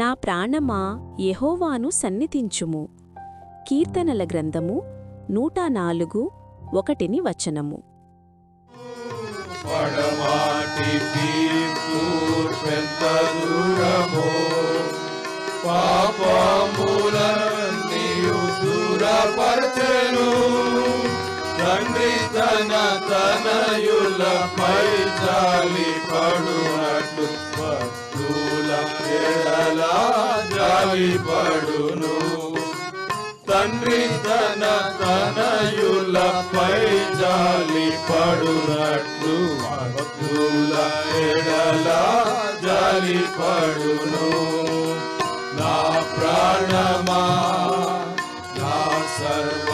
నా ప్రాణమా యెహోవాను సన్నిధించుము. కీర్తనల గ్రంథము 104:1 వచనము. పడమాటి తీర్పుపెంత దూరమో, పాపములన్నీయు దూరపరచెను. తండ్రి తన తనయులపై జాలి పడునట్లు భక్తుల ఎడల జాలి పడును. తండ్రి తన తనయులపై జాలి పడునట్లు భక్తుల ఎడల జాలి పడును. నా ప్రాణమా, నా సర్వ